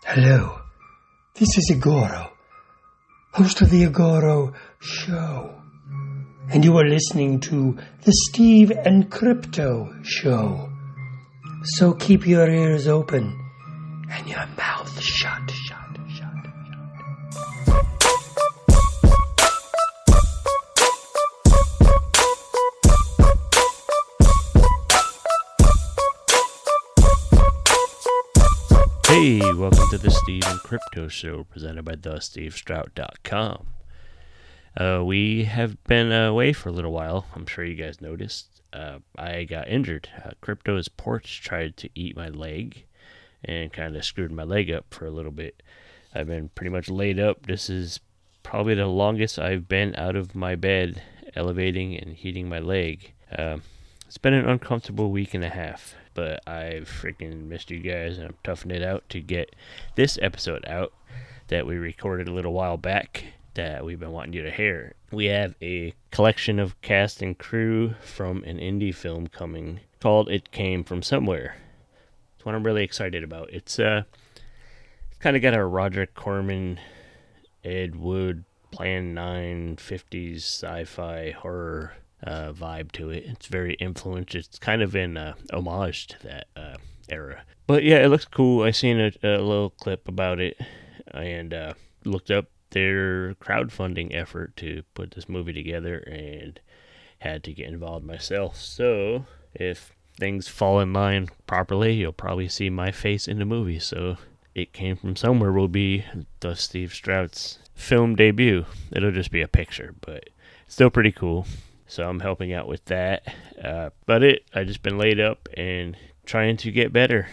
Hello, this is Igoro, host of the Igoro Show, and you are listening to the Steve and Crypto Show. So keep your ears open and your mouth shut. Hey, welcome to the Steve and Crypto Show, presented by thestevestrout.com. We have been away for a little while. I'm sure you guys noticed. I got injured. Crypto's porch tried to eat my leg and kind of screwed my leg up for a little bit. I've been pretty much laid up. This is probably the longest I've been out of my bed, elevating and heating my leg. It's been an uncomfortable week and a half, but I've freaking missed you guys, and I'm toughing it out to get this episode out that we recorded a little while back that we've been wanting you to hear. We have a collection of cast and crew from an indie film coming called It Came From Somewhere. It's what I'm really excited about. It's kind of got a Roger Corman, Ed Wood, Plan 9, 50s sci-fi horror vibe to it. It's very influential. It's kind of in homage to that era. But yeah, it looks cool. I seen a little clip about it and looked up their crowdfunding effort to put this movie together and had to get involved myself. So if things fall in line properly, you'll probably see my face in the movie. So It Came From Somewhere will be the Steve Strout's film debut. It'll just be a picture, but it's still pretty cool. So I'm helping out with that. I just been laid up and trying to get better.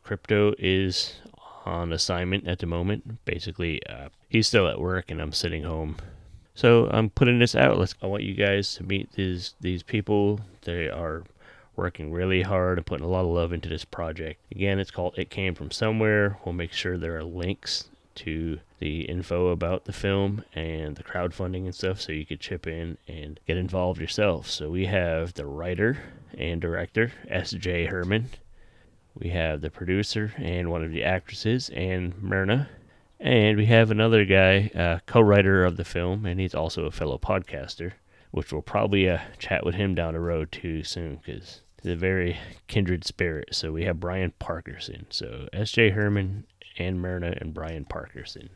Crypto is on assignment at the moment. Basically, he's still at work and I'm sitting home. So I'm putting this out. I want you guys to meet these people. They are working really hard and putting a lot of love into this project. Again, it's called It Came From Somewhere. We'll make sure there are links to the info about the film and the crowdfunding and stuff so you could chip in and get involved yourself. So we have the writer and director, S.J. Herman. We have the producer and one of the actresses, Anne Myrna. And we have another guy, co-writer of the film, and he's also a fellow podcaster, which we'll probably chat with him down the road too soon because he's a very kindred spirit. So we have Brian Parkerson. So S.J. Herman, Anne Myrna, and Brian Parkerson.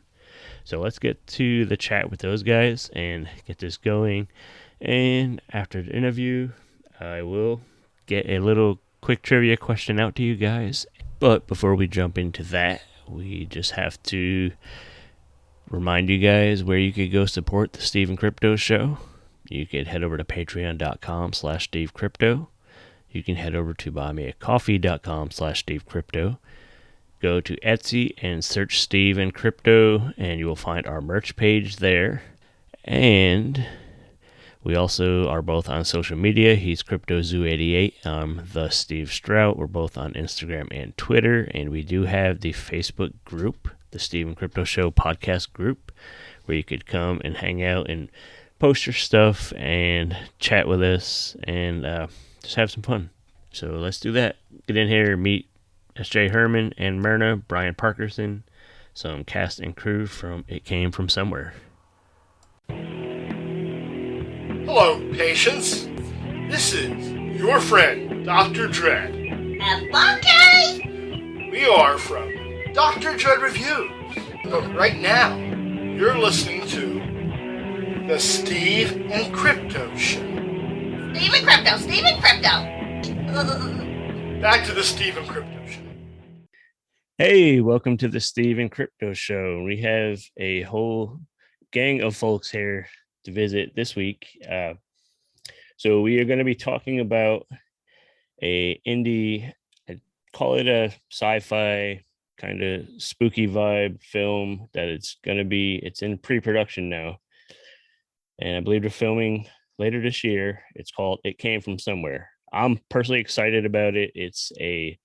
So let's get to the chat with those guys and get this going. And after the interview, I will get a little quick trivia question out to you guys. But before we jump into that, we just have to remind you guys where you could go support the Steve and Crypto Show. You could head over to patreon.com/SteveCrypto. You can head over to buymeacoffee.com/SteveCrypto. Go to Etsy and search Steve and Crypto, and you will find our merch page there. And we also are both on social media. He's CryptoZoo88. I'm the Steve Strout. We're both on Instagram and Twitter, and we do have the Facebook group, the Steve and Crypto Show podcast group, where you could come and hang out and post your stuff and chat with us and just have some fun. So let's do that. Get in here, meet S.J. Herman and Myrna, Brian Parkerson, some cast and crew from It Came From Somewhere. Hello, patients. This is your friend, Dr. Dread. Okay. We are from Dr. Dread Reviews. But right now, you're listening to the Steve and Crypto Show. Steve and Crypto. Back to the Steve and Crypto Show. Hey, welcome to the Steve and Crypto Show. We have a whole gang of folks here to visit this week. So we are going to be talking about a indie, I call it a sci-fi kind of spooky vibe film that it's in pre-production now. And I believe they're filming later this year. It's called It Came From Somewhere. I'm personally excited about it. It's I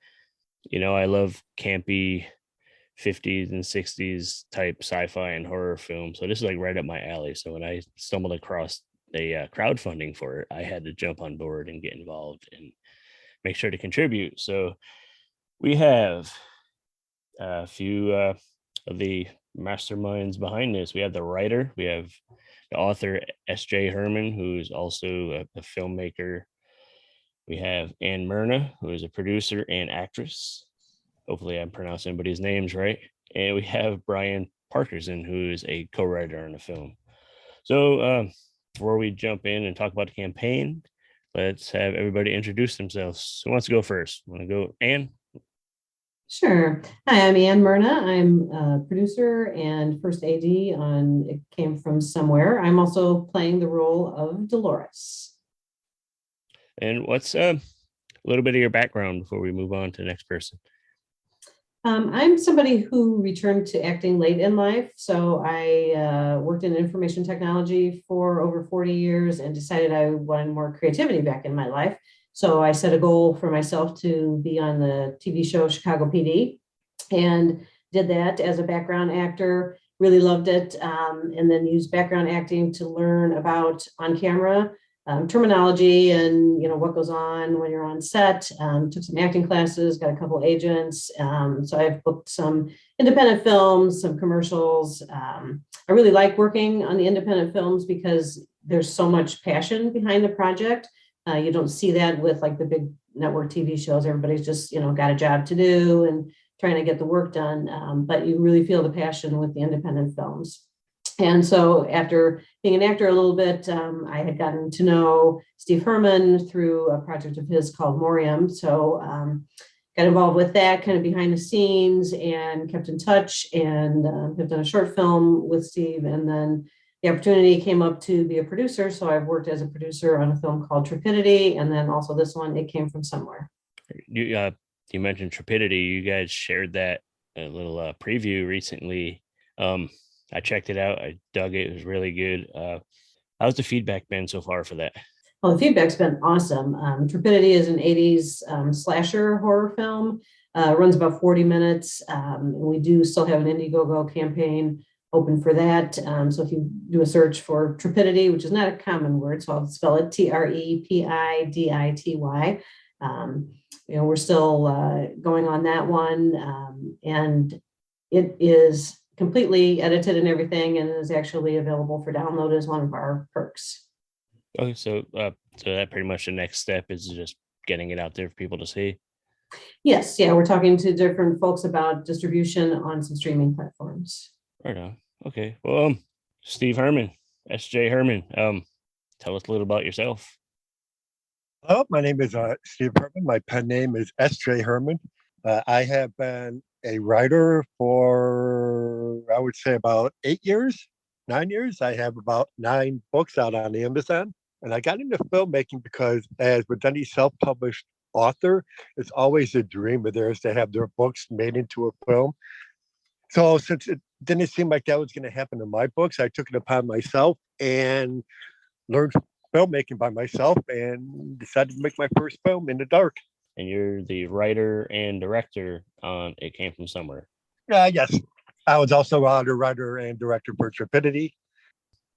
love campy 50s and 60s type sci-fi and horror film. So this is like right up my alley. So when I stumbled across a crowdfunding for it, I had to jump on board and get involved and make sure to contribute. So we have a few of the masterminds behind this. We have the writer, we have the author S.J. Herman, who's also a filmmaker. We have Ann Myrna, who is a producer and actress. Hopefully, I'm pronouncing everybody's names right. And we have Brian Parkerson, who is a co-writer on the film. So before we jump in and talk about the campaign, let's have everybody introduce themselves. Who wants to go first? Want to go, Ann? Sure. Hi, I'm Ann Myrna. I'm a producer and first AD on It Came From Somewhere. I'm also playing the role of Dolores. And what's a little bit of your background before we move on to the next person? I'm somebody who returned to acting late in life. So I worked in information technology for over 40 years and decided I wanted more creativity back in my life. So I set a goal for myself to be on the TV show Chicago PD and did that as a background actor, really loved it, and then used background acting to learn about on-camera terminology and what goes on when you're on set. Took some acting classes, got a couple agents. So I've booked some independent films, some commercials. I really like working on the independent films because there's so much passion behind the project. You don't see that with like the big network TV shows. Everybody's just got a job to do and trying to get the work done. But you really feel the passion with the independent films. And so after being an actor a little bit, I had gotten to know Steve Herman through a project of his called Morium. So got involved with that kind of behind the scenes and kept in touch and have done a short film with Steve. And then the opportunity came up to be a producer. So I've worked as a producer on a film called Trepidity. And then also this one, It Came From Somewhere. You mentioned Trepidity. You guys shared that a little preview recently. I checked it out. I dug it. It was really good. How's the feedback been so far for that? Well, the feedback's been awesome. Trepidity is an 80s slasher horror film. Runs about 40 minutes. We do still have an Indiegogo campaign open for that. So if you do a search for Trepidity, which is not a common word, so I'll spell it TREPIDITY. We're still going on that one. And it is completely edited and everything, and is actually available for download as one of our perks. Okay, so that pretty much the next step is just getting it out there for people to see. Yes, yeah, we're talking to different folks about distribution on some streaming platforms. Right on. Okay, well, Steve Herman, S.J. Herman, tell us a little about yourself. Hello, my name is Steve Herman. My pen name is S.J. Herman. I have been a writer for, I would say, about 9 years. I have about 9 books out on Amazon. And I got into filmmaking because, as with any self-published author, it's always a dream of theirs to have their books made into a film. So since it didn't seem like that was going to happen in my books, I took it upon myself and learned filmmaking by myself and decided to make my first film in the dark. And you're the writer and director on It Came From Somewhere. Yes. I was also the writer and director for Trepidity.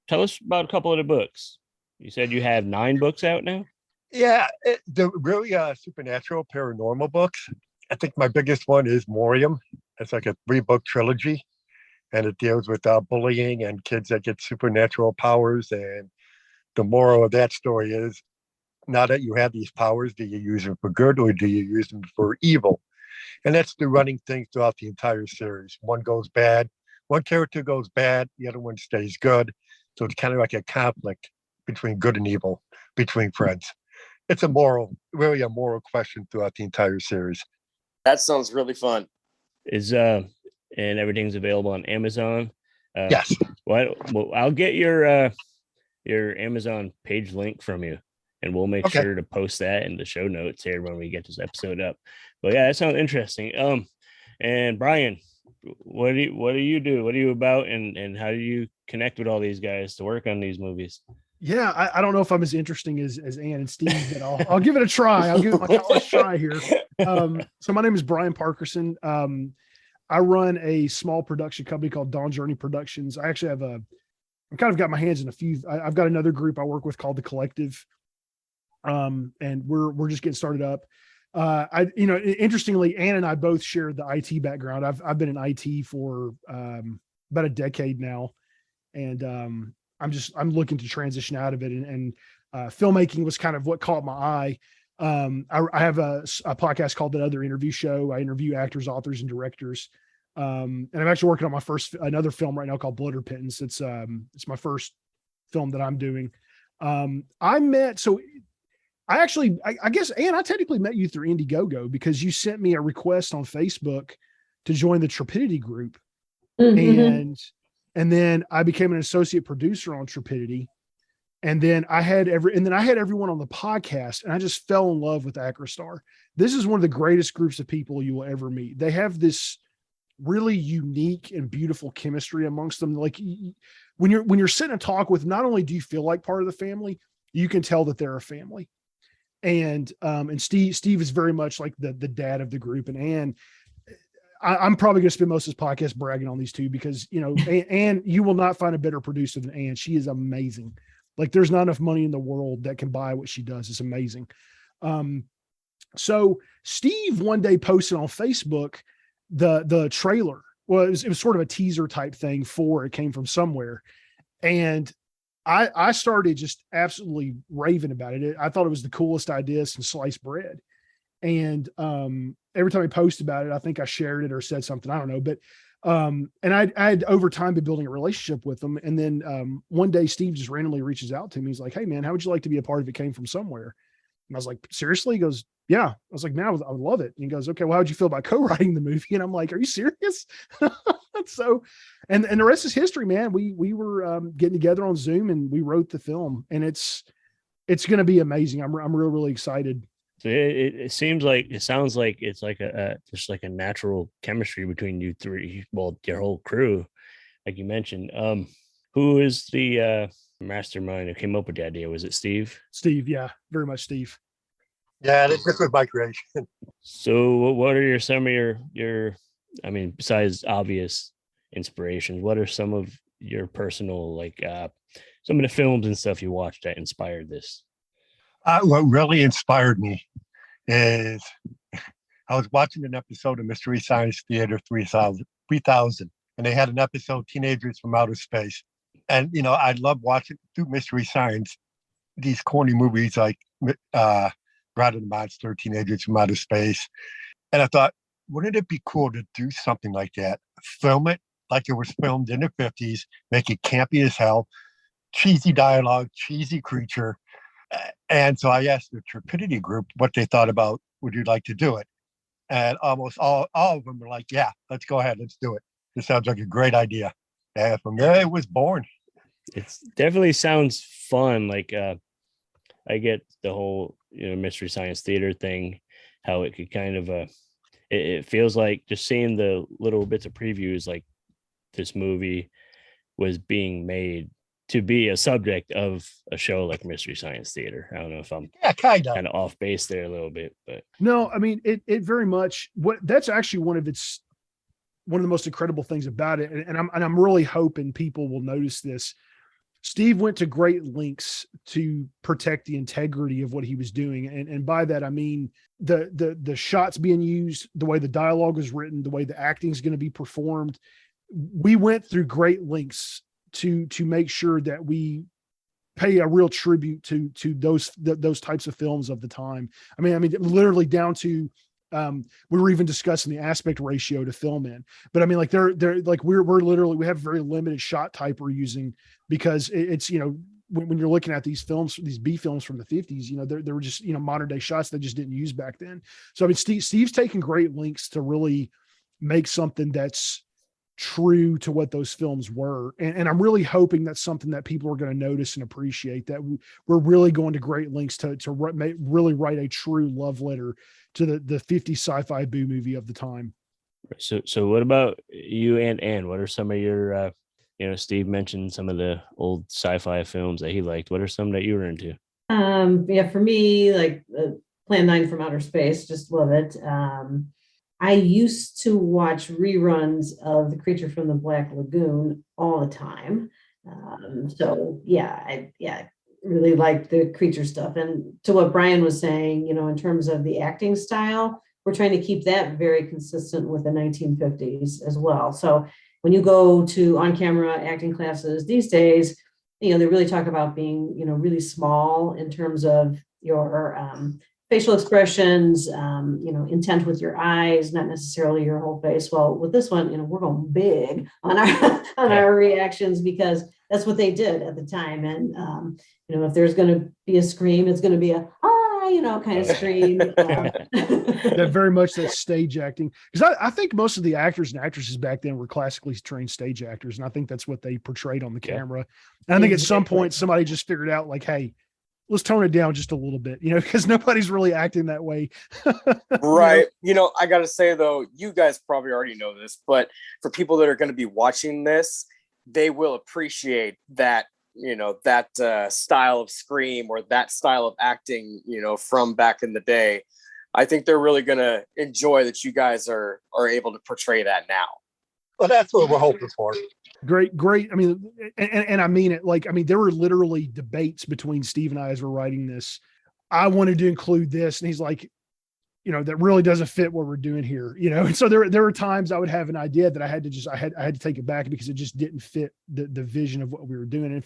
Tell us about a couple of the books. You said you have 9 books out now? Yeah, the really supernatural paranormal books. I think my biggest one is Morium. It's like a 3-book trilogy, and it deals with bullying and kids that get supernatural powers. And the moral of that story is, now that you have these powers, do you use them for good or do you use them for evil? And that's the running thing throughout the entire series. One goes bad, one character goes bad, the other one stays good. So it's kind of like a conflict between good and evil, between friends. It's really a moral question throughout the entire series. That sounds really fun. And everything's available on Amazon. Yes. Well, I'll get your Amazon page link from you, and we'll make sure to post that in the show notes here when we get this episode up. But yeah, that sounds interesting. And Brian, what do you do? What are you about, and how do you connect with all these guys to work on these movies? Yeah, I don't know if I'm as interesting as Ann and Steve, but I'll give it a try. I'll give it my college try here. So my name is Brian Parkerson. I run a small production company called Dawn Journey Productions. I actually have I've kind of got my hands in a few. I've got another group I work with called The Collective. And we're just getting started up. Interestingly, Ann and I both share the IT background. I've been in IT for about a decade now, and I'm looking to transition out of it. And filmmaking was kind of what caught my eye. I have a podcast called The Other Interview Show. I interview actors, authors, and directors. And I'm actually working on another film right now called Blood Repentance. It's my first film that I'm doing. I guess, Ann, I technically met you through Indiegogo because you sent me a request on Facebook to join the Trepidity group. Mm-hmm. And then I became an associate producer on Trepidity. And then I had everyone on the podcast, and I just fell in love with Acrostar. This is one of the greatest groups of people you will ever meet. They have this really unique and beautiful chemistry amongst them. Like when you're sitting and talk with, not only do you feel like part of the family, you can tell that they're a family. And Steve is very much like the dad of the group. And Ann, I'm probably going to spend most of this podcast bragging on these two because, Ann, you will not find a better producer than Ann. She is amazing. Like there's not enough money in the world that can buy what she does. It's amazing. So Steve one day posted on Facebook the trailer. Well, it was sort of a teaser type thing for It Came From Somewhere. And I started just absolutely raving about it. I thought it was the coolest idea since sliced bread. And every time I post about it, I think I shared it or said something, I don't know. But and I had over time been building a relationship with them. And then one day Steve just randomly reaches out to me. He's like, "Hey man, how would you like to be a part of It Came From Somewhere?" And I was like, "Seriously?" He goes, "Yeah." I was like, "Man, I would love it." And he goes, "Okay, well, how'd you feel about co-writing the movie?" And I'm like, "Are you serious?" So, and the rest is history, man. We were getting together on Zoom and we wrote the film, and it's going to be amazing. I'm really excited. So it sounds like it's like just like a natural chemistry between you three, well, your whole crew, like you mentioned. Who is the mastermind who came up with the idea? Was it Steve? Steve, yeah, very much Steve. Yeah, this was my creation. So what are some of your I mean, besides obvious inspirations, what are some of your personal, like some of the films and stuff you watched that inspired this? What really inspired me is I was watching an episode of Mystery Science Theater 3000, and they had an episode, Teenagers from Outer Space. And, I love watching through Mystery Science, these corny movies like Bride of the Monster, Teenagers from Outer Space. And I thought, wouldn't it be cool to do something like that? Film it like it was filmed in the 50s, make it campy as hell, cheesy dialogue, cheesy creature. And so I asked the Trepidity group what they thought about, would you like to do it? And almost all of them were like, yeah, let's go ahead. Let's do it. This sounds like a great idea. And from there, it was born. It definitely sounds fun. Like I get the whole, Mystery Science Theater thing, how it could kind of, it feels like just seeing the little bits of previews, like this movie was being made to be a subject of a show like Mystery Science Theater. I don't know if I'm kind of off base there a little bit, but no, I mean, it very much that's actually one of the most incredible things about it. And I'm really hoping people will notice this. Steve went to great lengths to protect the integrity of what he was doing. And by that, I mean, the shots being used, the way the dialogue is written, the way the acting is going to be performed. We went through great lengths to make sure that we pay a real tribute to those types of films of the time. I mean, literally down to, we were even discussing the aspect ratio to film in, but I mean, like they're like, we have very limited shot type we're using because it's, when you're looking at these films, these B films from the 50s, there were just, modern day shots that just didn't use back then. So, I mean, Steve's taken great lengths to really make something that's true to what those films were. And I'm really hoping that's something that people are going to notice and appreciate, that we're really going to great lengths to really write a true love letter to the 50 sci-fi boo movie of the time. So what about you and Ann? What are some of your, Steve mentioned some of the old sci-fi films that he liked. What are some that you were into? For me, like Plan 9 from Outer Space, just love it. I used to watch reruns of The Creature from the Black Lagoon all the time. really liked the creature stuff. And to what Brian was saying, you know, in terms of the acting style, we're trying to keep that very consistent with the 1950s as well. So when you go to on-camera acting classes these days, you know, they really talk about being, you know, really small in terms of your facial expressions, you know, intent with your eyes, not necessarily your whole face. Well, with this one, you know, we're going big on our on our reactions because that's what they did at the time. And you know, if there's going to be a scream, it's going to be a you know, kind of scream. That very much that stage acting, because I think most of the actors and actresses back then were classically trained stage actors, and I think that's what they portrayed on the camera. And I think at some point somebody just figured out, like, hey, let's tone it down just a little bit, you know, because nobody's really acting that way. Right. You know, I got to say, though, you guys probably already know this, but for people that are going to be watching this, they will appreciate that, you know, that style of scream or that style of acting, you know, from back in the day. I think they're really going to enjoy that you guys are able to portray that now. Well, that's what we're hoping for. Great. I mean, and I mean it. Like, I mean, there were literally debates between Steve and I as we're writing this. I wanted to include this, and he's like, you know, that really doesn't fit what we're doing here, you know. And so there were times I would have an idea that I had to take it back because it just didn't fit the vision of what we were doing.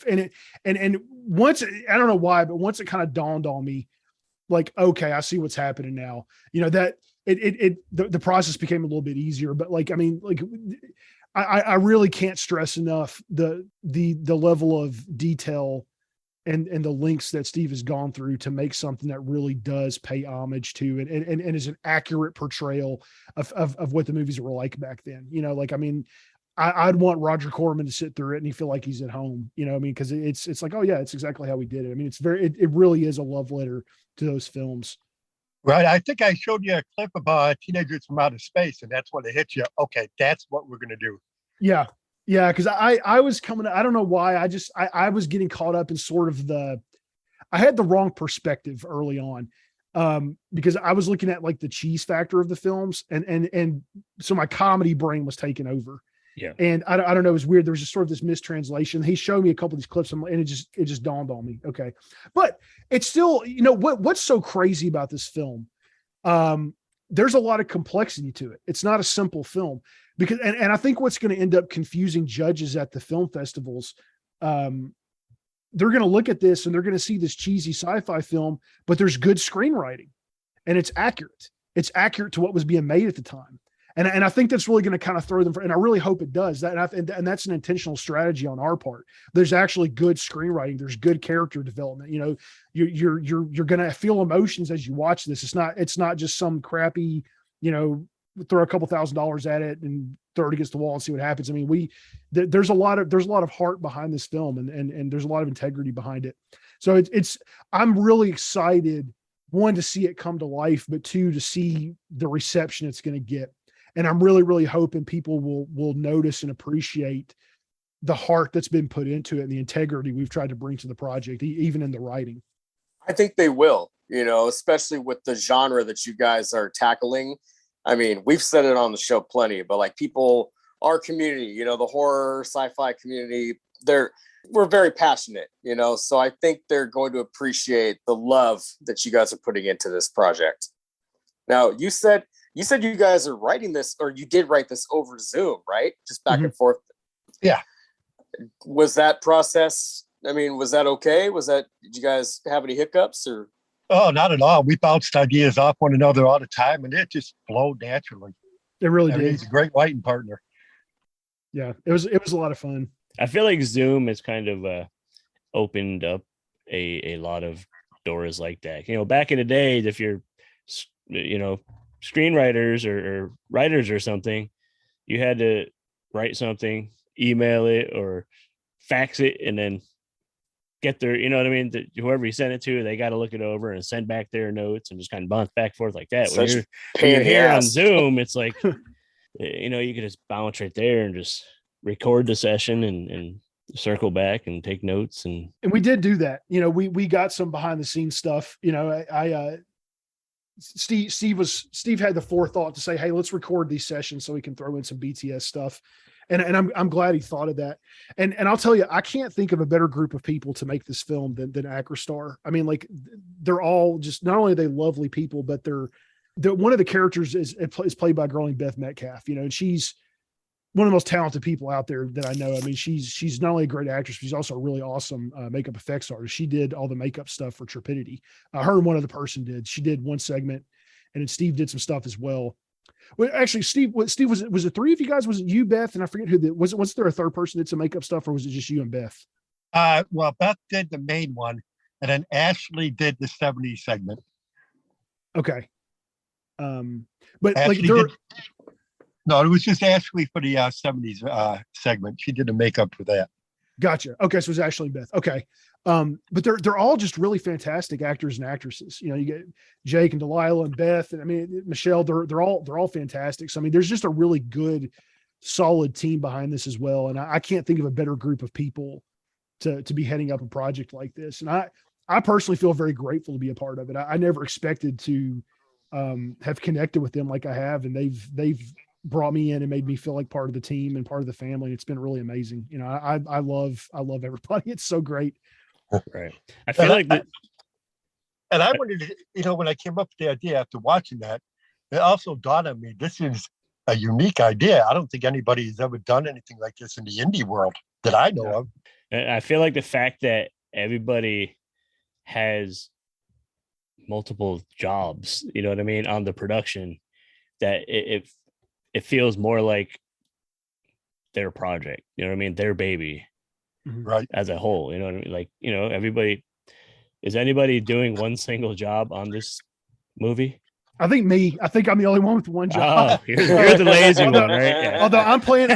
And once, I don't know why, but once it kind of dawned on me, like, okay, I see what's happening now. You know, that the process became a little bit easier. But like, I mean, like, I really can't stress enough the level of detail and the links that Steve has gone through to make something that really does pay homage to and is an accurate portrayal of what the movies were like back then. You know, like, I mean, I'd want Roger Corman to sit through it and he feel like he's at home, you know what I mean? Cause it's like, oh yeah, it's exactly how we did it. I mean, it really is a love letter to those films. Right. I think I showed you a clip about Teenagers from Outer Space, and that's when it hit you. Okay, that's what we're going to do. Yeah. Yeah. Cause I was coming, I don't know why. I was getting caught up in sort of I had the wrong perspective early on. Because I was looking at like the cheese factor of the films and so my comedy brain was taken over. Yeah. And I don't know, it was weird. There was just sort of this mistranslation. He showed me a couple of these clips and it just dawned on me. Okay. But it's still, you know, what's so crazy about this film? There's a lot of complexity to it. It's not a simple film because, and I think what's going to end up confusing judges at the film festivals, they're going to look at this and they're going to see this cheesy sci-fi film, but there's good screenwriting and it's accurate. It's accurate to what was being made at the time. And I think that's really going to kind of throw them and I really hope it does that. And that's an intentional strategy on our part. There's actually good screenwriting. There's good character development. You know, you're going to feel emotions as you watch this. It's not just some crappy, you know, throw a couple $1,000s at it and throw it against the wall and see what happens. I mean, there's a lot of heart behind this film and there's a lot of integrity behind it. So I'm really excited, one, to see it come to life, but two, to see the reception it's going to get. And I'm really, really hoping people will notice and appreciate the heart that's been put into it and the integrity we've tried to bring to the project, even in the writing. I think they will, you know, especially with the genre that you guys are tackling. I mean, we've said it on the show plenty, but like people, our community, you know, the horror sci-fi community, we're very passionate, you know, so I think they're going to appreciate the love that you guys are putting into this project. Now, you said you guys are writing this, or you did write this over Zoom, right? Just back and forth. Yeah. Was that process, I mean, was that okay? Did you guys have any hiccups or? Oh, not at all. We bounced ideas off one another all the time and it just flowed naturally. It really did. He's a great writing partner. Yeah, it was a lot of fun. I feel like Zoom has kind of opened up a lot of doors like that. You know, back in the day, if you're, you know, screenwriters or writers or something, you had to write something, email it or fax it, and then get their, you know what I mean? Whoever you send it to, they got to look it over and send back their notes and just kind of bounce back and forth like that. When you're here on Zoom, it's like, you know, you can just bounce right there and just record the session and circle back and take notes. And we did do that. You know, we got some behind the scenes stuff. You know, Steve had the forethought to say, hey, let's record these sessions so we can throw in some BTS stuff. And I'm glad he thought of that. And I'll tell you, I can't think of a better group of people to make this film than Acrostar. I mean, like, they're all just, not only are they lovely people, but they're one of the characters is played by a girl named Beth Metcalf, you know, and she's one of the most talented people out there that I know. I mean, she's not only a great actress, but she's also a really awesome makeup effects artist. She did all the makeup stuff for Trepidity. Her and one other person did. She did one segment, and then Steve did some stuff as well. Well, actually, Steve, was it three of you guys? Was it you, Beth, and I forget who was there a third person that did some makeup stuff, or was it just you and Beth? Well, Beth did the main one, and then Ashley did the 70s segment. Okay. But Ashley like no, it was just Ashley for the 70s segment. She did the makeup for that. Gotcha. Okay, so it was Ashley and Beth. Okay. But they're all just really fantastic actors and actresses. You know, you get Jake and Delilah and Beth, and I mean Michelle. They're all fantastic. So I mean, there's just a really good, solid team behind this as well. And I can't think of a better group of people to be heading up a project like this. And I personally feel very grateful to be a part of it. I never expected to have connected with them like I have, and they've brought me in and made me feel like part of the team and part of the family. It's been really amazing. You know, I love everybody. It's so great. Right. I feel like and I wanted to, you know, when I came up with the idea after watching that, it also dawned on me, this is a unique idea. I don't think anybody has ever done anything like this in the indie world that I know of. And I feel like the fact that everybody has multiple jobs, you know what I mean, on the production, that it feels more like their project, you know what I mean, their baby, right, as a whole, you know what I mean? Like, you know, is anybody doing one single job on this movie? I think I'm the only one with one job. Oh, you're the lazy one, right? Yeah. Although I'm planning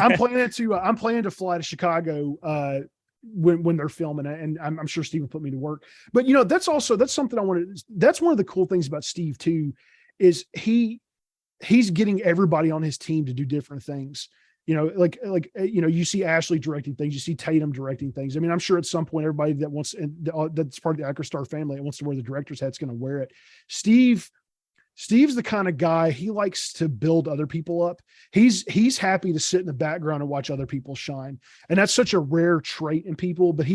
to fly to Chicago when they're filming it, and I'm sure Steve will put me to work. But you know, that's something I wanted. That's one of the cool things about Steve too, is he's getting everybody on his team to do different things. You know, like you know, you see Ashley directing things, you see Tatum directing things. I mean, I'm sure at some point everybody that wants, and that's part of the Acrostar family that wants to wear the director's hat's going to wear it. Steve's the kind of guy, he likes to build other people up. He's happy to sit in the background and watch other people shine. And that's such a rare trait in people, but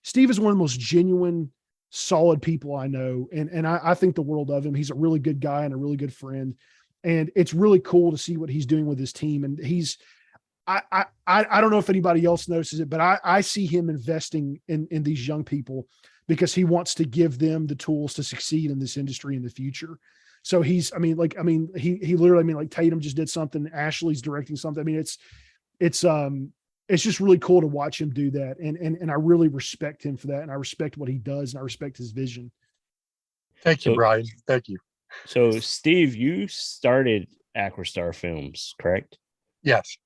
Steve is one of the most genuine, solid people I know. And I think the world of him. He's a really good guy and a really good friend. And it's really cool to see what he's doing with his team. And I don't know if anybody else notices it, but I see him investing in these young people because he wants to give them the tools to succeed in this industry in the future. So he literally, like Tatum just did something. Ashley's directing something. I mean, it's just really cool to watch him do that. And I really respect him for that. And I respect what he does and I respect his vision. Thank you, Brian. Thank you. So Steve, you started Acrostar Films, correct? Yes.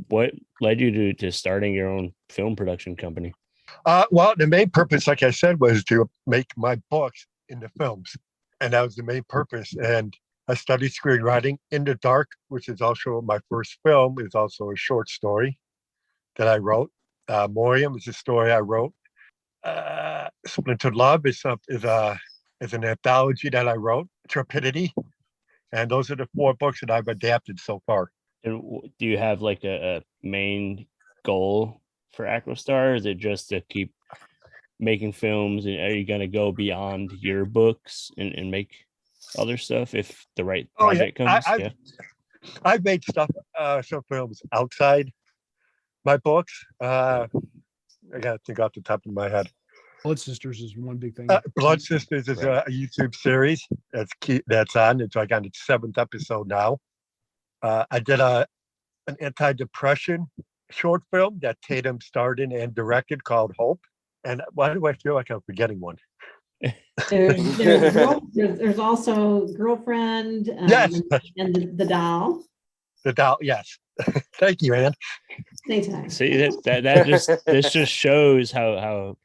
What led you to starting your own film production company? Well, the main purpose, like I said, was to make my books into films. And that was the main purpose. And I studied screenwriting. In the Dark, which is also my first film, is also a short story that I wrote. Morium is a story I wrote. Splintered Love is an anthology that I wrote. Trepidity. And those are the 4 books that I've adapted so far. And do you have like a main goal for Acrostar? Or is it just to keep making films, and are you going to go beyond your books and make other stuff if the right project comes? I've made some films outside my books. I gotta think off the top of my head. Blood Sisters is one big thing. Blood Sisters is a YouTube series that's on. It's like on its 7th episode now. I did an anti-depression short film that Tatum starred in and directed called Hope. And why do I feel like I'm forgetting one? There's also Girlfriend, yes, and the Doll. The Doll, yes. Thank you, Ann. Anytime. See, this just shows how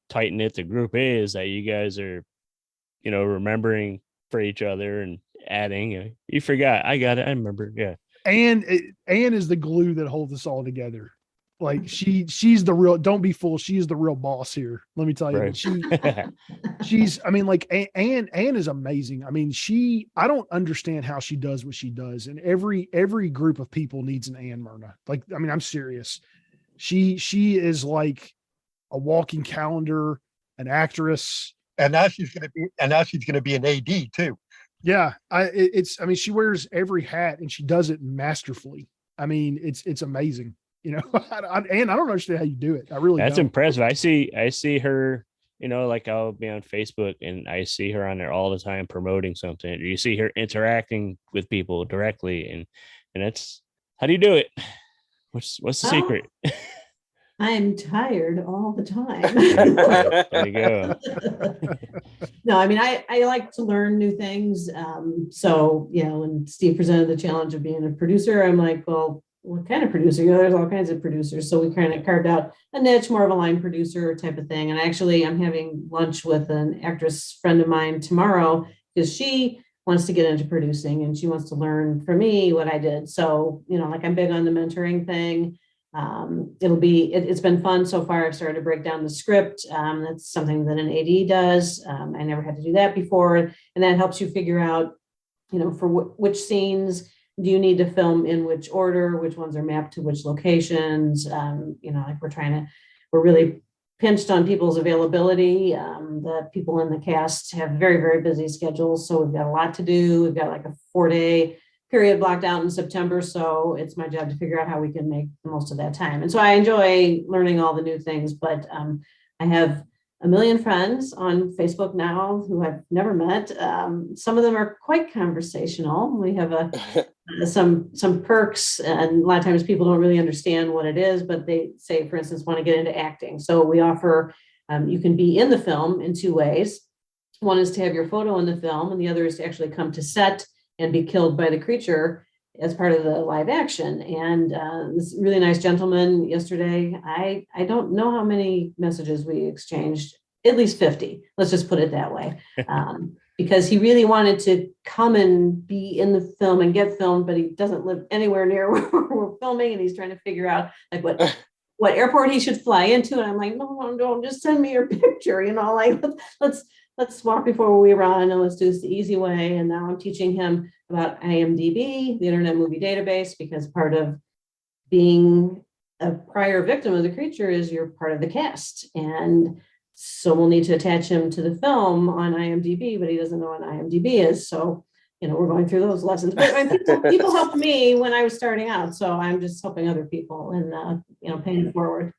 tight knit the group is, that you guys are, you know, remembering for each other and adding. You forgot, I got it, I remember. Yeah. And Ann is the glue that holds us all together. Like she's the real, don't be fooled. She is the real boss here. Let me tell you, Right. she's, I mean, like Anne is amazing. I mean, I don't understand how she does what she does. And every group of people needs an Anne Myrna. Like, I mean, I'm serious. She is like a walking calendar, an actress. And now she's going to be an AD too. Yeah. I mean, she wears every hat and she does it masterfully. I mean, it's amazing. You know, and I don't understand how you do it. I really That's don't. impressive. I see her, like I'll be on Facebook and I see her on there all the time promoting something. You see her interacting with people directly, and that's, how do you do it? What's the secret? I'm tired all the time. There you go. No, I mean, I like to learn new things. So, when Steve presented the challenge of being a producer, I'm like, well, what kind of producer? There's all kinds of producers. So we kind of carved out a niche, more of a line producer type of thing. And actually, I'm having lunch with an actress friend of mine tomorrow because she wants to get into producing and she wants to learn from me what I did. So, like I'm big on the mentoring thing. It's been fun so far. I've started to break down the script. That's something that an AD does. I never had to do that before. And that helps you figure out, for which scenes do you need to film in which order, which ones are mapped to which locations. Like we're really pinched on people's availability. The people in the cast have very, very busy schedules. So we've got a lot to do. We've got like a 4-day period blocked out in September. So it's my job to figure out how we can make the most of that time. And so I enjoy learning all the new things, but I have a million friends on Facebook now who I've never met. Some of them are quite conversational. We have some perks, and a lot of times people don't really understand what it is, but they say, for instance, want to get into acting. So we offer, you can be in the film in 2 ways. One is to have your photo in the film, and the other is to actually come to set and be killed by the creature as part of the live action. And this really nice gentleman yesterday, I don't know how many messages we exchanged, at least 50. Let's just put it that way. Because he really wanted to come and be in the film and get filmed, but he doesn't live anywhere near where we're filming. And he's trying to figure out like what airport he should fly into. And I'm like, no, don't just send me your picture, like let's walk before we run, and let's do this the easy way. And now I'm teaching him about IMDb, the Internet Movie Database, because part of being a prior victim of the creature is you're part of the cast. And so we'll need to attach him to the film on IMDb, but he doesn't know what IMDb is. So, we're going through those lessons. But people helped me when I was starting out. So I'm just helping other people and, paying it forward.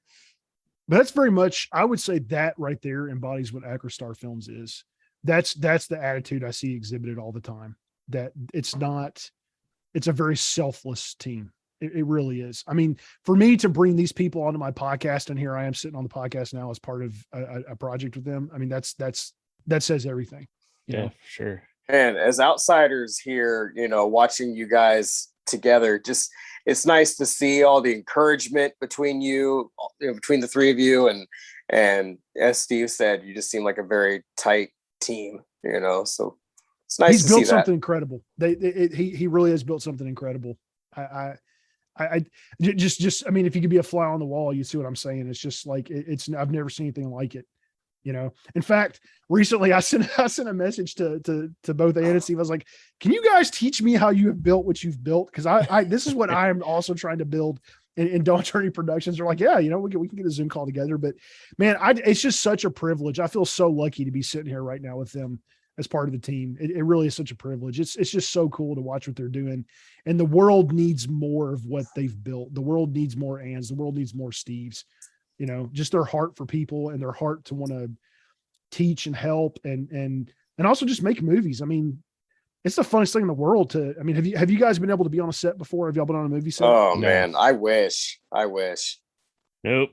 But that's very much, I would say that right there embodies what Acrostar Films is. That's the attitude I see exhibited all the time. That it's a very selfless team. It really is. I mean, for me to bring these people onto my podcast, and here I am sitting on the podcast now as part of a project with them. I mean, that says everything. Yeah, for sure. And as outsiders here, watching you guys together, just, it's nice to see all the encouragement between you, between the three of you. And as Steve said, you just seem like a very tight team, so it's nice He's to built see something that. incredible. He really has built something incredible. I just, I mean, if you could be a fly on the wall, you see what I'm saying. It's just like, I've never seen anything like it. In fact, recently I sent a message to both Ann and Steve. I was like, can you guys teach me how you have built what you've built? Cause this is what I'm also trying to build in Dawn Journey Productions. They're like, yeah, we can get a Zoom call together, but man, it's just such a privilege. I feel so lucky to be sitting here right now with them as part of the team. It really is such a privilege. It's just so cool to watch what they're doing. And the world needs more of what they've built. The world needs more Anns. The world needs more Steves, just their heart for people and their heart to want to teach and help and also just make movies. I mean, it's the funnest thing in the world have you guys been able to be on a set before? Have y'all been on a movie set? Oh No. man, I wish. Nope.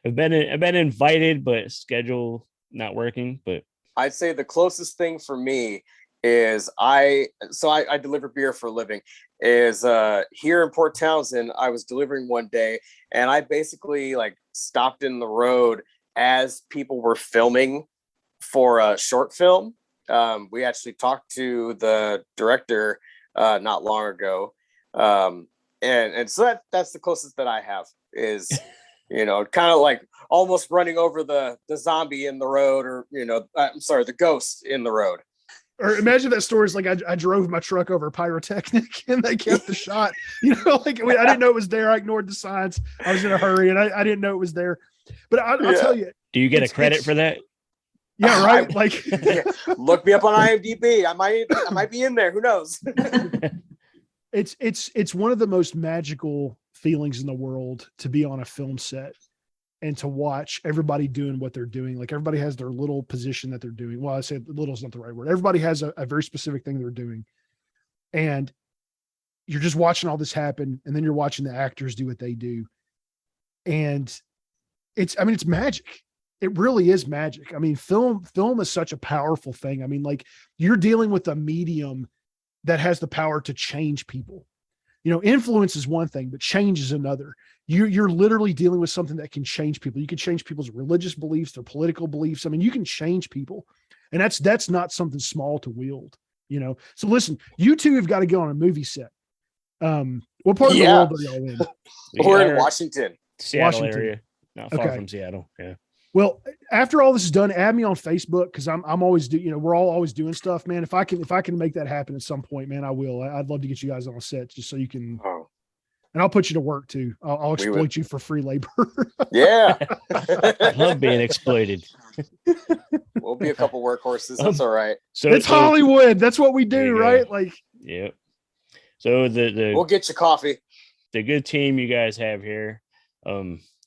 I've been invited, but schedule not working. But I'd say the closest thing for me is I deliver beer for a living, is here in Port Townsend. I was delivering one day and I basically like stopped in the road as people were filming for a short film. We actually talked to the director not long ago. And so that's the closest that I have is, you know, kind of like almost running over the zombie in the road, or, you know, I'm sorry, the ghost in the road. Or imagine that story is like I drove my truck over pyrotechnic and they kept the shot. You know, like I didn't know it was there. I ignored the signs. I was in a hurry and I didn't know it was there. But I'll tell you. Do you get a credit for that? Yeah, right. Look me up on IMDb. I might be in there. Who knows? It's one of the most magical feelings in the world to be on a film set and to watch everybody doing what they're doing. Like everybody has their little position that they're doing. Well, I say little is not the right word. Everybody has a very specific thing they're doing. And you're just watching all this happen. And then you're watching the actors do what they do. And it's magic. It really is magic. I mean, film is such a powerful thing. I mean, like you're dealing with a medium that has the power to change people. You know, influence is one thing, but change is another. You're literally dealing with something that can change people. You can change people's religious beliefs, their political beliefs. I mean, you can change people, and that's not something small to wield, you know? So listen, you two have got to go on a movie set. What part of the world are y'all in? We're in Washington. Seattle area, not far from Seattle. Yeah. Well, after all this is done, add me on Facebook because I'm always we're all always doing stuff, man. If I can make that happen at some point, man, I will. I'd love to get you guys on a set just so you can. Oh. And I'll put you to work too. I'll exploit you for free labor. Yeah, I love being exploited. We'll be a couple workhorses. That's all right. So it's Hollywood. That's what we do, right? Go. Like, yeah. So the we'll get you coffee. The good team you guys have here.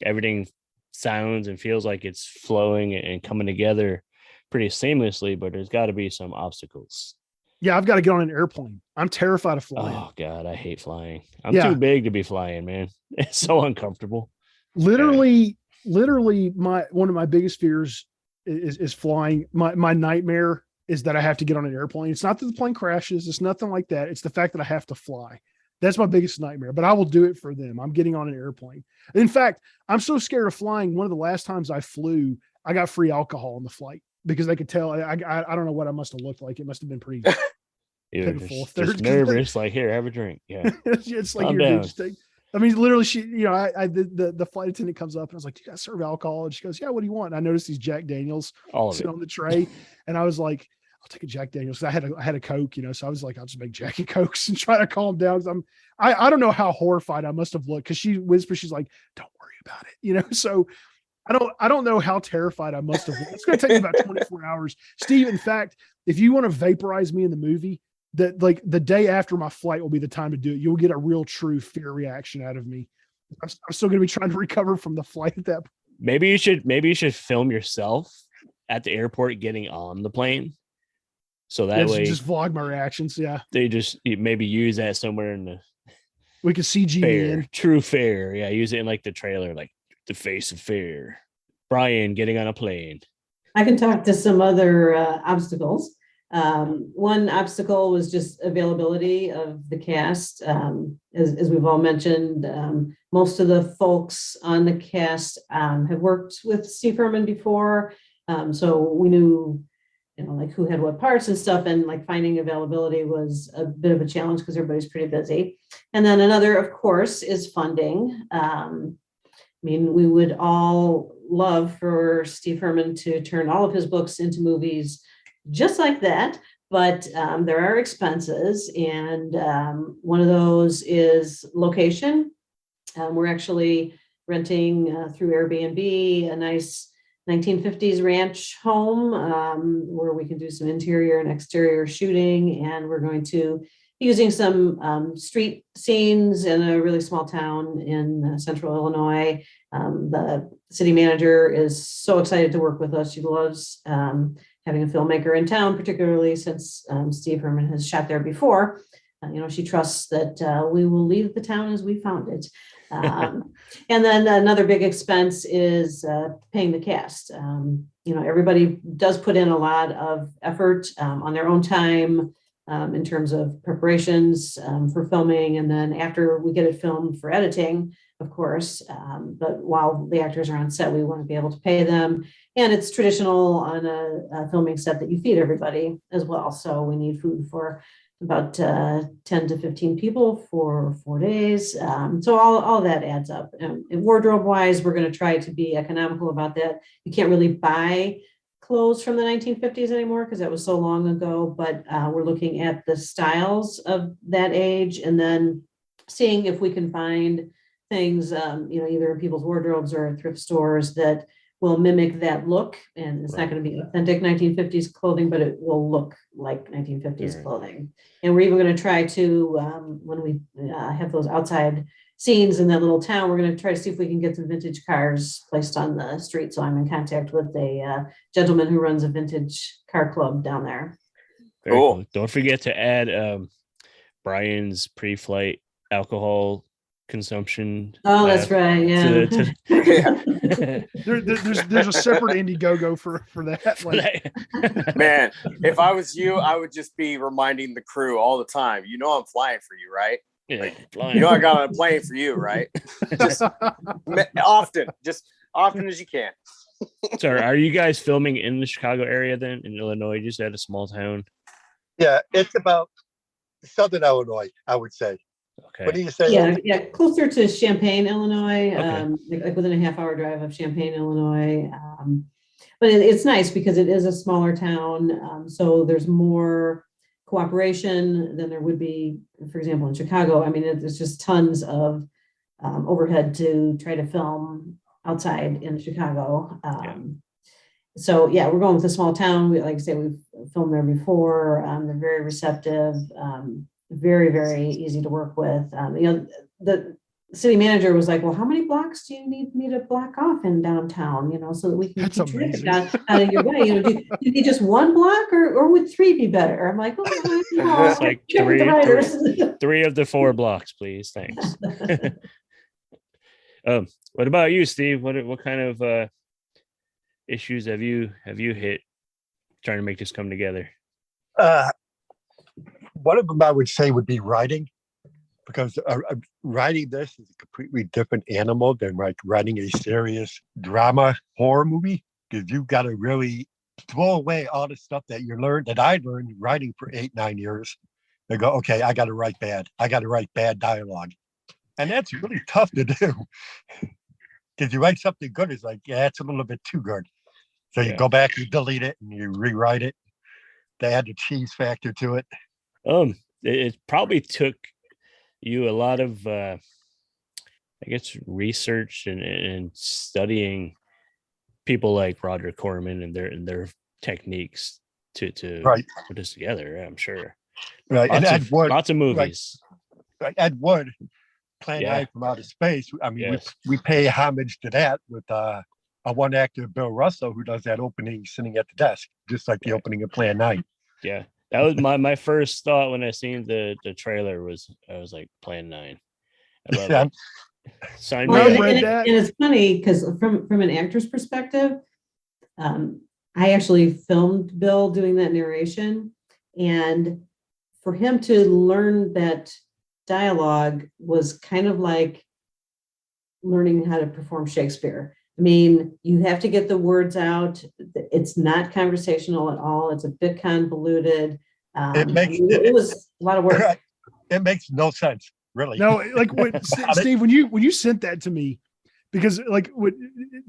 Everything sounds and feels like it's flowing and coming together pretty seamlessly, but there's got to be some obstacles. Yeah, I've got to get on an airplane. I'm terrified of flying. Oh God, I hate flying. I'm too big to be flying, man. It's so uncomfortable. Literally, one of my biggest fears is flying. My nightmare is that I have to get on an airplane. It's not that the plane crashes. It's nothing like that. It's the fact that I have to fly. That's my biggest nightmare, but I will do it for them. I'm getting on an airplane. In fact, I'm so scared of flying. One of the last times I flew, I got free alcohol on the flight because they could tell. I don't know what I must have looked like. It must have been pretty pitiful. Just nervous, like, here, have a drink. Yeah. It's like, here, dude, just take. I mean, literally, the flight attendant comes up and I was like, do you guys serve alcohol? And she goes, yeah, what do you want? And I noticed these Jack Daniels sitting on the tray. And I was like, I'll take a Jack Daniels. I had a Coke, so I was like, I'll just make Jack and Cokes and try to calm down. Cause I don't know how horrified I must've looked. Cause she whispers, she's like, don't worry about it. So I don't know how terrified I must've looked. It's going to take me about 24 hours. Steve, in fact, if you want to vaporize me in the movie, that like the day after my flight will be the time to do it. You'll get a real true fear reaction out of me. I'm still going to be trying to recover from the flight at that point. Maybe you should film yourself at the airport getting on the plane. So that way, just vlog my reactions. Yeah, they just maybe use that somewhere in the. We could CG in true fear. Yeah, use it in like the trailer, like the face of fear. Brian getting on a plane. I can talk to some other obstacles. One obstacle was just availability of the cast. As we've all mentioned, most of the folks on the cast have worked with Steve Herman before, so we knew. Like who had what parts and stuff, and like finding availability was a bit of a challenge because everybody's pretty busy. And then another, of course, is funding. We would all love for Steve Herman to turn all of his books into movies just like that, but there are expenses, and one of those is location. We're actually renting through Airbnb a nice 1950s ranch home where we can do some interior and exterior shooting. And we're going to be using some street scenes in a really small town in central Illinois. The city manager is so excited to work with us. She loves having a filmmaker in town, particularly since Steve Herman has shot there before. She trusts that we will leave the town as we found it. And then another big expense is paying the cast. Everybody does put in a lot of effort on their own time in terms of preparations for filming. And then after we get it filmed for editing, of course, but while the actors are on set, we want to be able to pay them. And it's traditional on a filming set that you feed everybody as well. So we need food for about 10 to 15 people for 4 days. So all that adds up. And wardrobe wise, we're going to try to be economical about that. You can't really buy clothes from the 1950s anymore because that was so long ago, but we're looking at the styles of that age and then seeing if we can find things, either in people's wardrobes or at thrift stores that will mimic that look. And it's not going to be authentic 1950s clothing, but it will look like 1950s clothing. And we're even going to try to, when we have those outside scenes in that little town, we're going to try to see if we can get some vintage cars placed on the street. So I'm in contact with a gentleman who runs a vintage car club down there. Very cool. Don't forget to add Brian's pre-flight alcohol consumption. Oh, that's right. Yeah. There's a separate Indiegogo for that. Like, man, if I was you, I would just be reminding the crew all the time. You know, I'm flying for you, right? Yeah, you know, I got on a plane for you, right? Just often as you can. So, are you guys filming in the Chicago area then, in Illinois, just at a small town? Yeah, it's about Southern Illinois, I would say. Okay. What do you say? Yeah, closer to Champaign, Illinois, like within a half-hour drive of Champaign, Illinois. But it's nice because it is a smaller town, so there's more cooperation than there would be, for example, in Chicago. I mean, it's just tons of overhead to try to film outside in Chicago. So yeah, we're going with a small town. Like I say, we've filmed there before. They're very receptive. Very, very easy to work with. The city manager was like, well, how many blocks do you need me to block off in downtown, so that we can keep traffic out of your way? Do you need just one block or would 3 be better? I'm like, it's like three of the 4 blocks, please. Thanks. What about you, Steve? What kind of issues have you hit trying to make this come together? One of them I would say would be writing, because writing this is a completely different animal than like writing a serious drama horror movie, because you've got to really throw away all the stuff that I learned writing for 8-9 years. They go, okay, I got to write bad dialogue. And that's really tough to do, because you write something good, it's like, yeah, it's a little bit too good. So you go back, you delete it, and you rewrite it. They add the cheese factor to it. It probably took you a lot of, research and studying people like Roger Corman and their techniques to put this together. I'm sure. Right, lots of movies. Right, Ed Wood, Plan 9 from Outer Space. I mean, we pay homage to that with a one actor, Bill Russell, who does that opening sitting at the desk, just like the opening of Plan 9. Yeah. That was my first thought when I seen the trailer I was like, Plan 9. I love it. Sign me up. And it's funny because from an actor's perspective, I actually filmed Bill doing that narration, and for him to learn that dialogue was kind of like learning how to perform Shakespeare. I mean, you have to get the words out. It's not conversational at all. It's a bit convoluted. It was a lot of work. It makes no sense, really. No, like Steve, when you sent that to me, because like what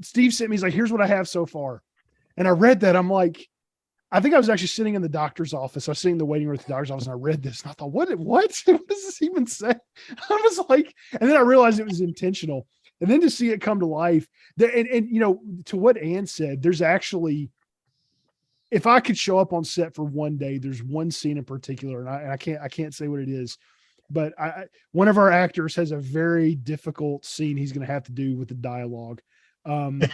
Steve sent me, he's like, here's what I have so far. And I read that. I'm like, I think I was actually sitting in the doctor's office. I was sitting in the waiting room at the doctor's office, and I read this, and I thought, what does this even say? I was like, and then I realized it was intentional. And then to see it come to life, and to what Ann said, there's actually, if I could show up on set for one day, there's one scene in particular, and I can't say what it is, but one of our actors has a very difficult scene he's going to have to do with the dialogue. And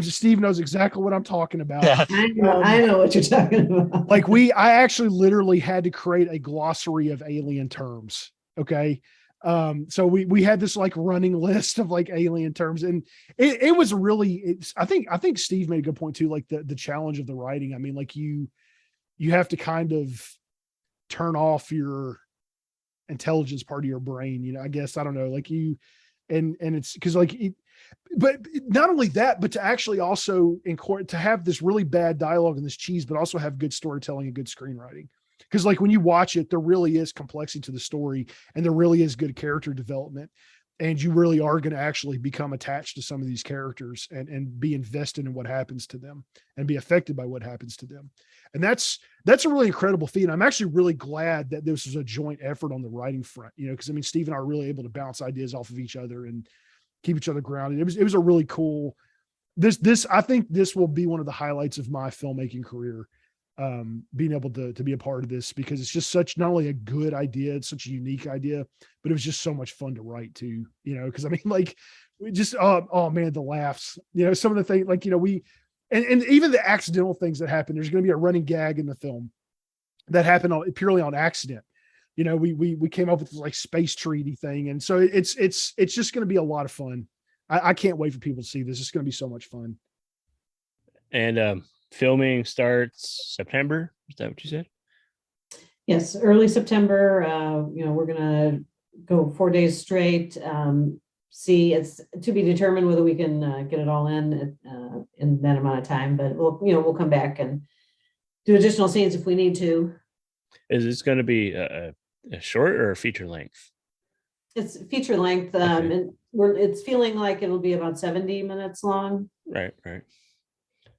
Steve knows exactly what I'm talking about. Yeah. I know what you're talking about. Like I actually literally had to create a glossary of alien terms. Okay. So we had this like running list of like alien terms, and it was really, I think Steve made a good point too, like the challenge of the writing. I mean, like you have to kind of turn off your intelligence part of your brain, I guess, I don't know, like and it's because like, but not only that, but to actually also to have this really bad dialogue and this cheese, but also have good storytelling and good screenwriting. because like when you watch it, there really is complexity to the story, and there really is good character development, and you really are going to actually become attached to some of these characters and be invested in what happens to them and be affected by what happens to them. And that's a really incredible feat. And I'm actually really glad that this was a joint effort on the writing front, you know, because I mean, Steve and I are really able to bounce ideas off of each other and keep each other grounded. It was a really cool, I think this will be one of the highlights of my filmmaking career, being able to be a part of this, because it's just such, not only a good idea, it's such a unique idea, but it was just so much fun to write too, you know, because I mean, like we just, oh man, the laughs, you know, some of the things, like, you know, and even the accidental things that happen, there's going to be a running gag in the film that happened purely on accident. You know, we came up with this like space treaty thing. And so it's just going to be a lot of fun. I can't wait for people to see this. It's going to be so much fun. And filming starts September. Is that what you said? Yes, early September. You know, we're gonna go 4 days straight. See, it's to be determined whether we can get it all in that amount of time. But we'll come back and do additional scenes if we need to. Is this going to be a short or a feature length? It's feature length, Okay. and it's feeling like it'll be about 70 minutes long. Right.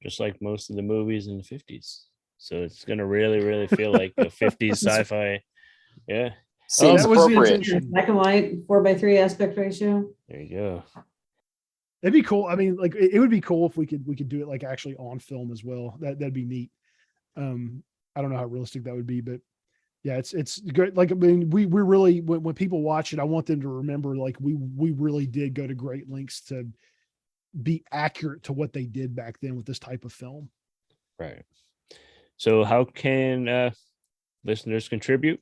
Just like most of the movies in the 50s. So it's going to really feel like a 50s sci-fi. Yeah. Seems that was the appropriate. intention. Black and white, 4:3 aspect ratio. There you go. It'd be cool. I mean, like it would be cool if we could do it like actually on film as well. That'd be neat. I don't know how realistic that would be, but yeah, it's good. Like, I mean, we really, when people watch it, I want them to remember, like we really did go to great lengths to be accurate to what they did back then with this type of film. Right. So how can listeners contribute?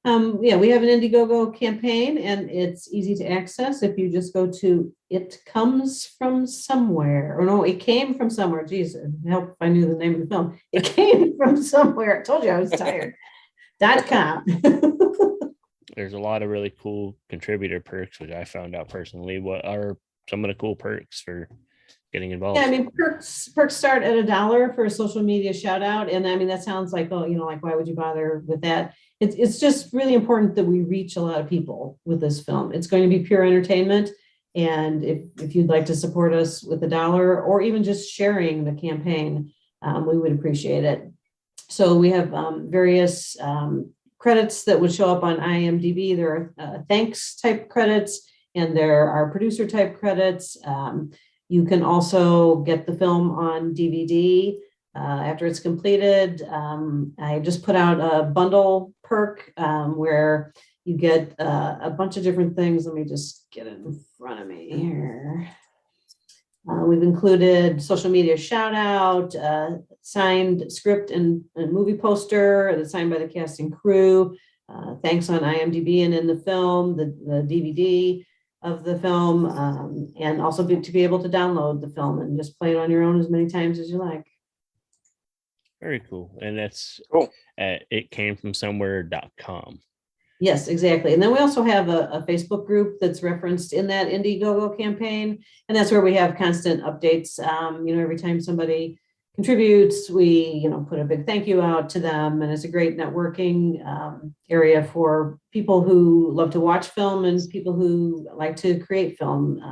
We have an Indiegogo campaign, and it's easy to access if you just go to It Comes From Somewhere. Or no, It Came From Somewhere. Geez, it'd help if I knew the name of the film. It Came From Somewhere. I told you I was tired. .com. There's a lot of really cool contributor perks, which I found out personally. What are some of the cool perks for getting involved? Yeah, I mean, perks start at $1 for a social media shout out. And I mean, that sounds like, oh, like, why would you bother with that? It's just really important that we reach a lot of people with this film. It's going to be pure entertainment. And if you'd like to support us with $1 or even just sharing the campaign, we would appreciate it. So we have various credits that would show up on IMDb. There are thanks type credits, and there are producer type credits. You can also get the film on DVD after it's completed. I just put out a bundle perk where you get a bunch of different things. Let me just get it in front of me here. We've included social media shout out, signed script and movie poster that's signed by the cast and crew. Thanks on IMDb and in the film, the DVD of the film, and also to be able to download the film and just play it on your own as many times as you like. Very cool. And that's Cool. at itcamefromsomewhere.com. Yes, exactly. And then we also have a Facebook group that's referenced in that Indiegogo campaign. And that's where we have constant updates. Every time somebody contributes, we, put a big thank you out to them. And it's a great networking area for people who love to watch film and people who like to create film.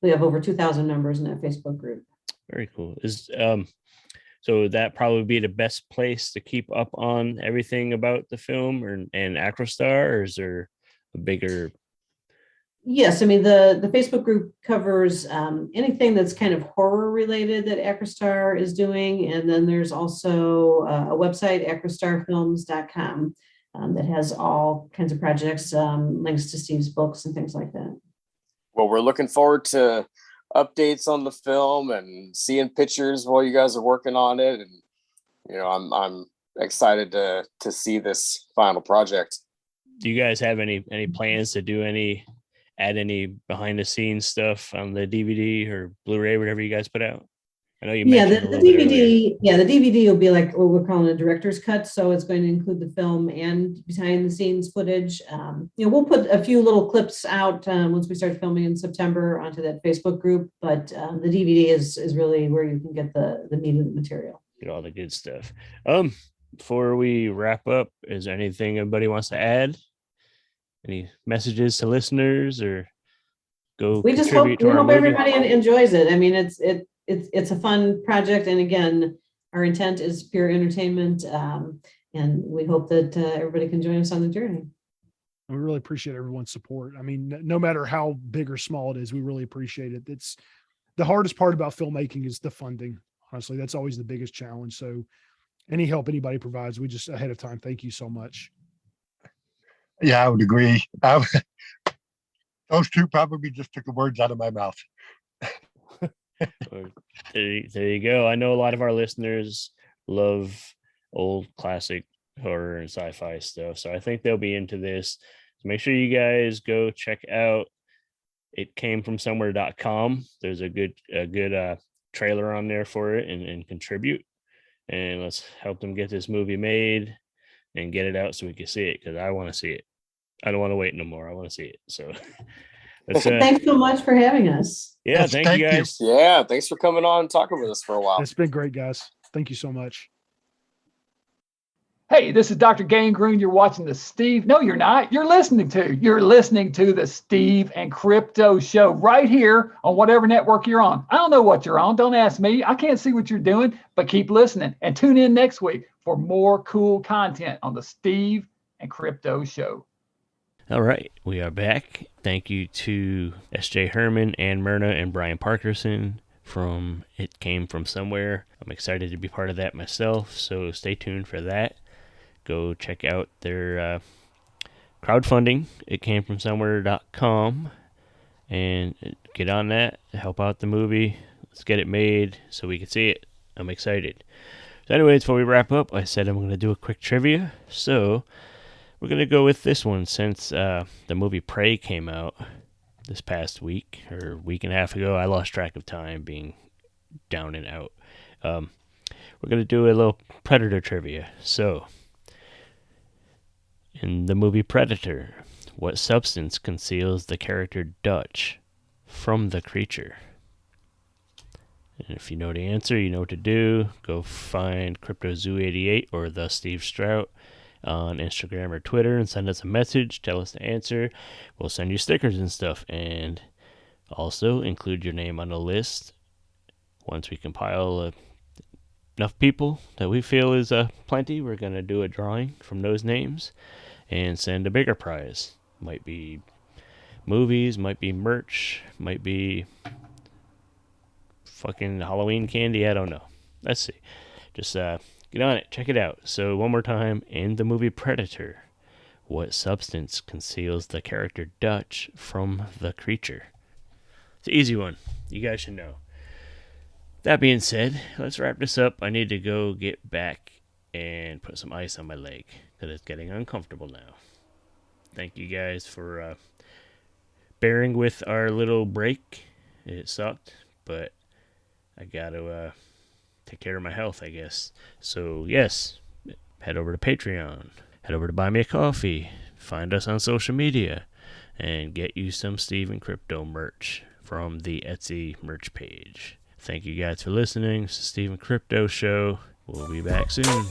We have over 2,000 members in that Facebook group. Very cool. So would that probably be the best place to keep up on everything about the film and Acrostar, or is there a bigger? Yes, I mean, the Facebook group covers anything that's kind of horror related that Acrostar is doing. And then there's also a website, acrostarfilms.com, that has all kinds of projects, links to Steve's books and things like that. Well, we're looking forward to updates on the film and seeing pictures while you guys are working on it. And, I'm excited to see this final project. Do you guys have any plans to add any behind the scenes stuff on the DVD or Blu-ray, whatever you guys put out? I know you mentioned the DVD. Yeah, the DVD will be like what we're calling a director's cut. So it's going to include the film and behind the scenes footage. We'll put a few little clips out once we start filming in September onto that Facebook group. But the DVD is really where you can get the meat of the material. Get all the good stuff. before we wrap up, is there anything anybody wants to add? Any messages to listeners, or go We just contribute hope to our movie? everybody enjoys it. I mean, it's a fun project, and again, our intent is pure entertainment, and we hope that everybody can join us on the journey. We really appreciate everyone's support. I mean, no matter how big or small it is, we really appreciate it. It's the hardest part about filmmaking is the funding. Honestly, that's always the biggest challenge. So any help anybody provides, we just ahead of time, thank you so much. Yeah, I would agree. Those two probably just took the words out of my mouth. There you go. I know a lot of our listeners love old classic horror and sci-fi stuff, so I think they'll be into this. So make sure you guys go check out itcamefromsomewhere.com. There's a good trailer on there for it, and contribute, and let's help them get this movie made and get it out so we can see it, because I want to see it. I don't want to wait no more. I want to see it. So Thanks so much for having us. Yeah, Yes, thank you guys. Yeah, thanks for coming on and talking with us for a while. It's been great, guys. Thank you so much. Hey, this is Dr. Gangrene. You're watching the Steve. No, you're not. You're listening to the Steve and Crypto Show right here on whatever network you're on. I don't know what you're on. Don't ask me. I can't see what you're doing, but keep listening and tune in next week for more cool content on the Steve and Crypto Show. All right, we are back. Thank you to S.J. Herman, Ann Myrna, and Brian Parkerson from It Came From Somewhere. I'm excited to be part of that myself, so stay tuned for that. Go check out their crowdfunding, itcamefromsomewhere.com, and get on that, help out the movie. Let's get it made so we can see it. I'm excited. So anyways, before we wrap up, I said I'm going to do a quick trivia, so we're going to go with this one since the movie Prey came out this past week, or week and a half ago. I lost track of time being down and out. We're going to do a little Predator trivia. So, in the movie Predator, what substance conceals the character Dutch from the creature? And if you know the answer, you know what to do. Go find CryptoZoo88 or the Steve Strout on Instagram or Twitter and send us a message. Tell us the answer. We'll send you stickers and stuff. And also include your name on the list. Once we compile enough people that we feel is plenty, we're going to do a drawing from those names and send a bigger prize. Might be movies, might be merch, might be fucking Halloween candy. I don't know. Let's see. Just get on it. Check it out. So one more time. In the movie Predator, what substance conceals the character Dutch from the creature? It's an easy one. You guys should know. That being said, let's wrap this up. I need to go get back and put some ice on my leg because it's getting uncomfortable now. Thank you guys for bearing with our little break. It sucked, but I got to take care of my health, I guess. So, yes, head over to Patreon. Head over to Buy Me a Coffee. Find us on social media. And get you some Steve and Crypto merch from the Etsy merch page. Thank you guys for listening. It's the Steve and Crypto Show. We'll be back soon.